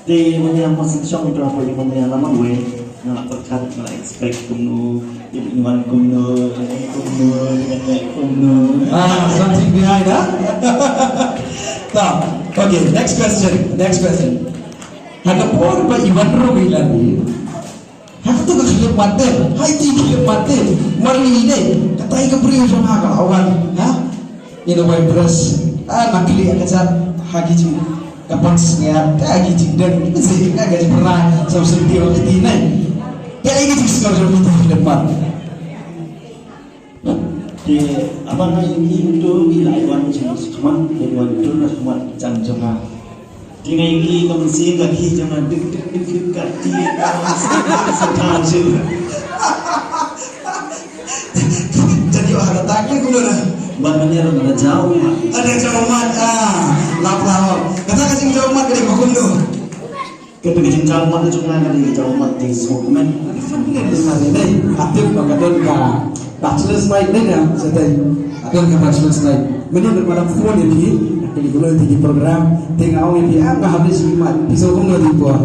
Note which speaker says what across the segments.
Speaker 1: Di mana yang masih syong itu apa yang mana yang lama gue nggak perkat nggak expect kuno iman kuno
Speaker 2: Something behind that. Now, okay, next question. Hagapur ba iwan ro bilani? Hagto ka khilip mate, hai ti khilip mate, mari ni katai ka priyo sa mga kawan, ha? Ino way dress, nakli akacat hagi ji kapan snya, hagi ji dan kasi ngaji pernah sa senti waktu ini. Kaya ini sih sekarang itu khilip mate.
Speaker 1: Di abang ini itu ilaiwan cuma ilaiwan itu cuma jangan di ini kamu sih lagi jangan dek kaki sekarang sih
Speaker 2: Jadi orang tanya kulo na
Speaker 1: bahannya ada jauh
Speaker 2: ada jaumat lapar kata kasing jaumat dari kulo
Speaker 1: kita bikin jauh mat itu cuma dari jauh mat di semua komen
Speaker 2: ini aktif banget ka bachelor's night ni ya setai adon ka bachelor's night meni daripada phone ini jadi kulo di program tengah awal ini apa habis lima bisa kulo di buat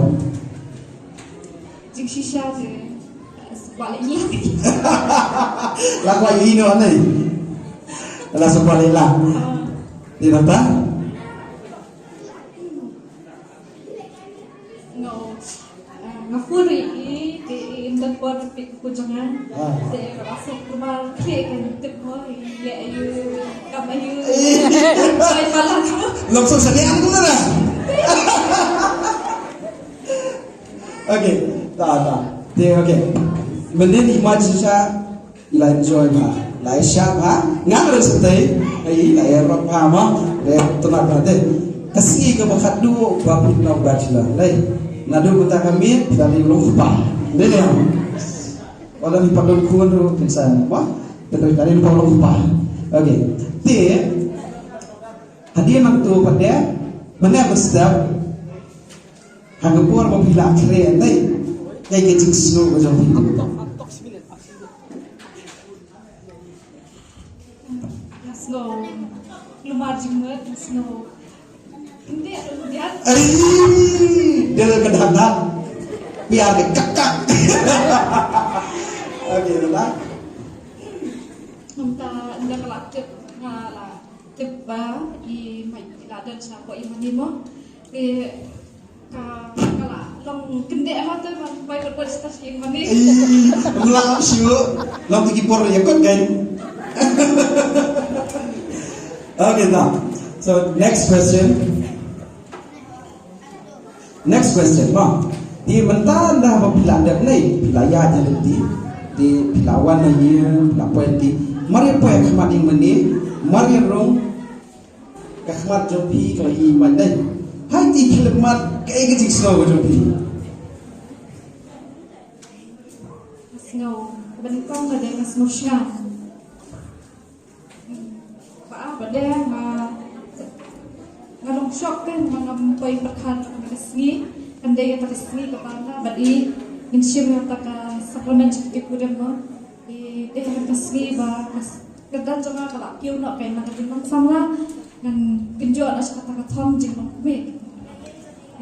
Speaker 3: jing shisha je sebaliknya
Speaker 2: lakwa ini mana ala sebalik lah di rata
Speaker 3: ngafuri di indah por kujangan saya rasa rumah kek kan tepoi ya ayu kamayu saya malah
Speaker 2: langsung sediaan kulo na okay okay mending image sa ila enjoy ba lai sha ba ngang ro setai ai lai ro pa ma le tunak ate kasi ka bakadu ba pin na bachelor lai nadu kita kami dari lupa dele ya wala ni padon kuan ro pinsan wa dari dari lupa okay ti hadiah nak tu pada mana bersedap hangapur mo bila kre nai kay kecing snow ko jom
Speaker 3: snow lumar jemut snow hindi dia
Speaker 2: ari dia kedatangan biar kekak okay lah
Speaker 3: Namta nda kalakit ngala tiba I mai ladan sa ko imani mo kala long kende ha ta man pai ko stas yang mani
Speaker 2: ulang siu long tikipor ya kot kan okay now so next question ma di mentah dah bila ada ni wilayah jadi di pilawan ni apa di mari apa yang khmat ing meni mari rong khmat jopi kalau iman dai hai ti khmat kai ke jik snow jopi
Speaker 3: snow bentong ada yang snow shan pa bade ngalong shock kan mangampai perkan kesni andai kata kesni kepala badi insyim yang tak suplemen cukup kurang mo deh kesni ba kedan cuma kalau kiu nak kain nak jemang sama dengan penjual asal kata thom jemang me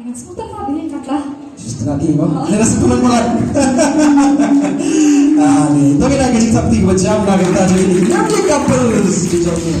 Speaker 3: dengan sebutan apa ini kata
Speaker 2: setengah lima ada sepuluh bulan ni tapi nak kerja sabti macam nak kita jadi happy couples di sana.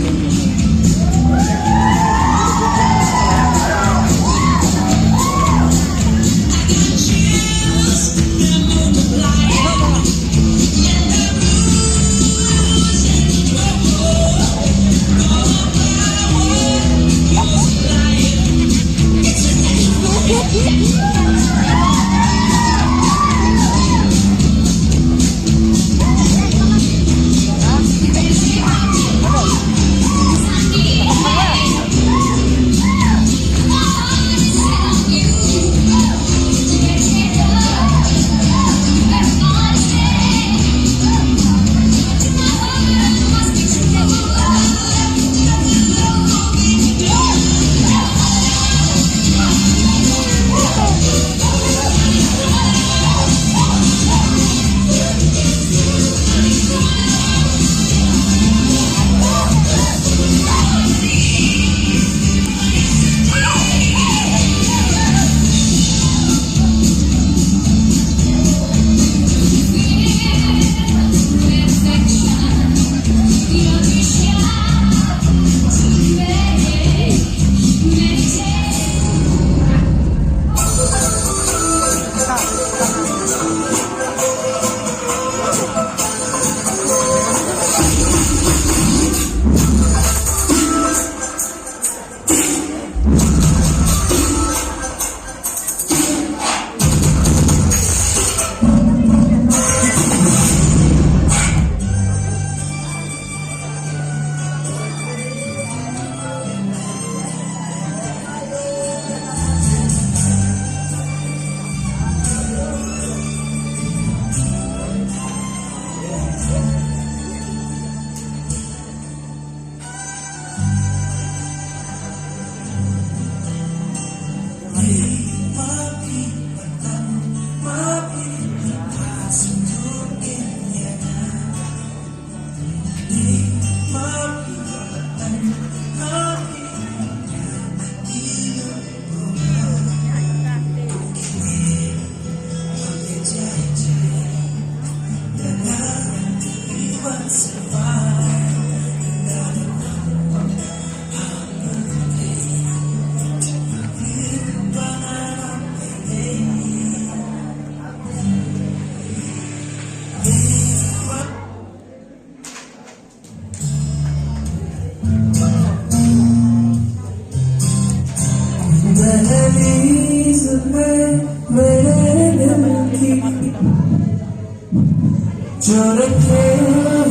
Speaker 4: रखे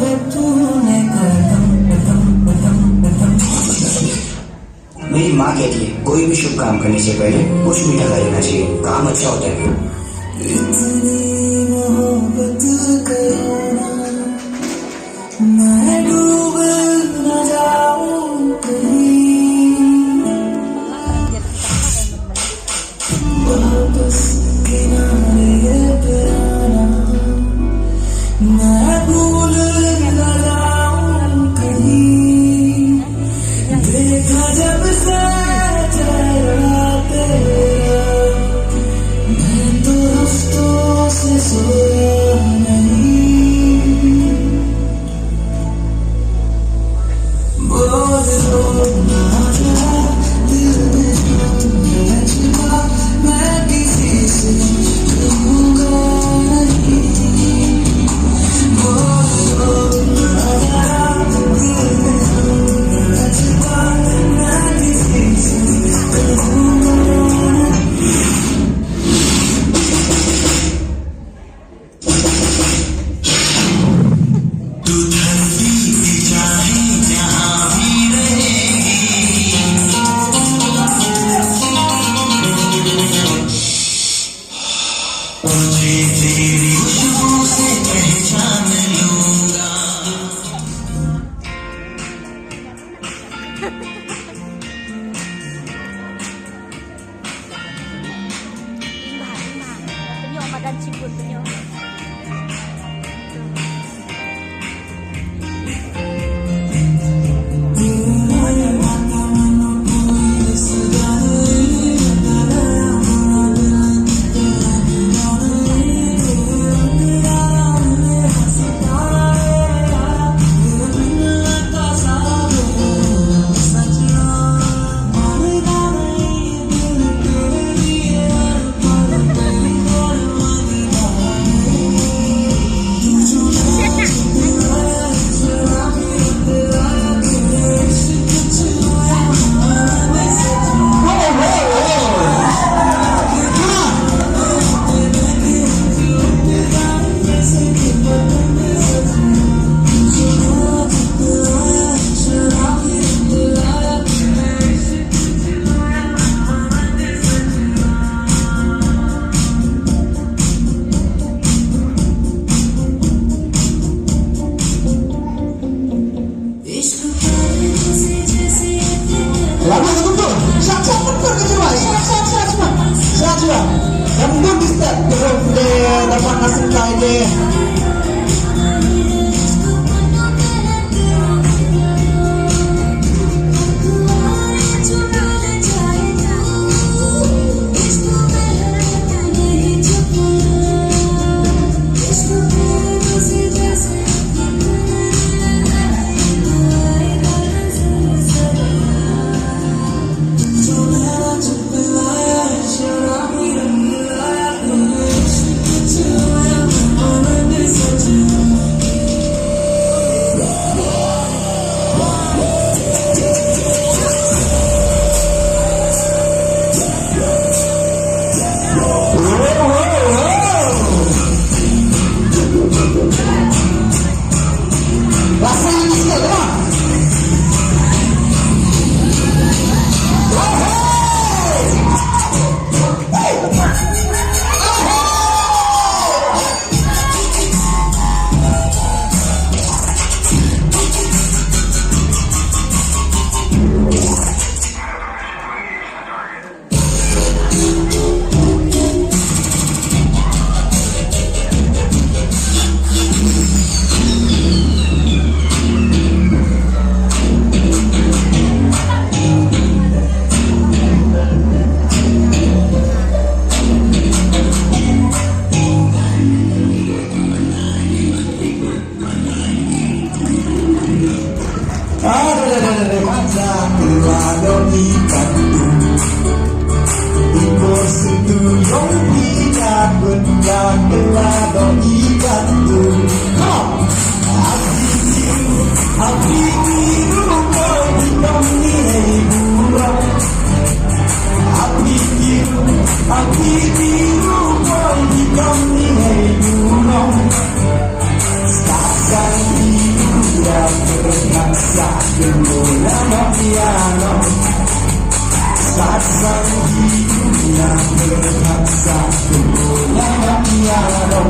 Speaker 4: है तूने कदम कदम कदम कदम। मेरी माँ कहती है कोई भी शुभ काम करने से पहले कुछ मीठा खा लेना चाहिए, काम अच्छा होता है। इतनी मोहब्बत करो ना, मैं डूब न जाऊं कहीं, वापस किनारे पे आना, मैं भूल न जाऊं कहीं। देखा जब से चेहरा तेरा, मैं तो हफ्तों से सोया नहीं।
Speaker 2: dulu lama piano saat sang dunia berpaksa dulu lama piano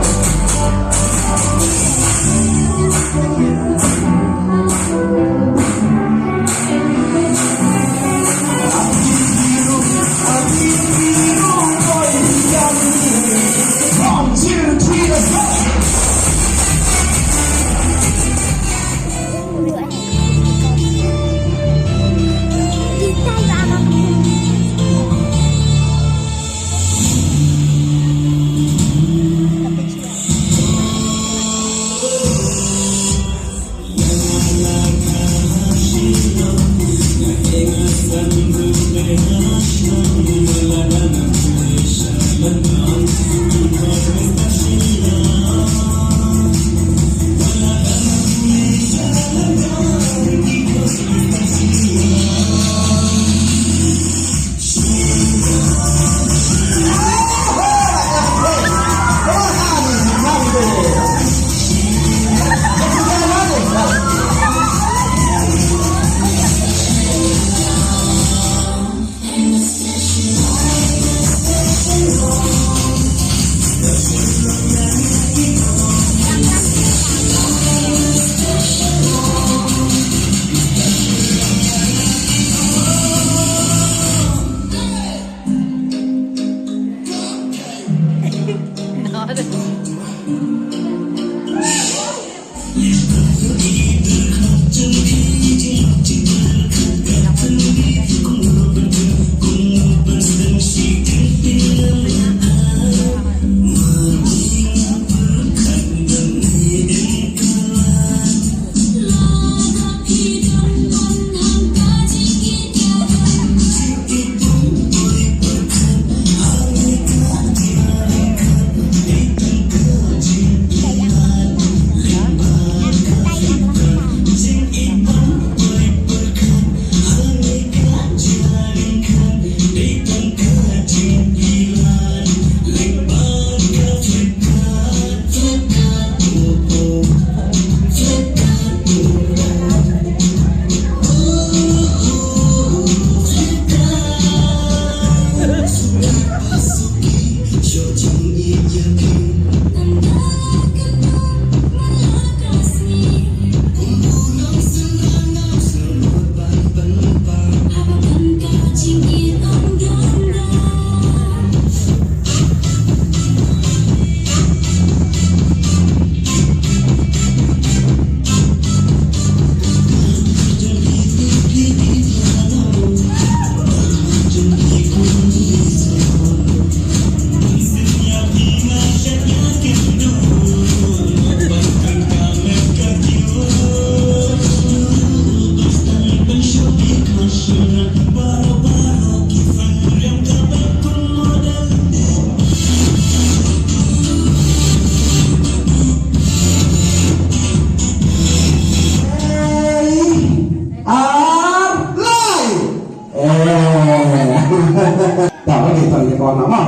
Speaker 2: tak lagi tanya kawan nama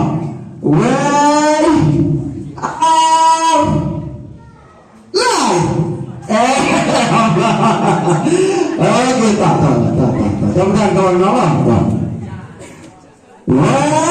Speaker 2: wey lai oke tak jangan kawan nama wey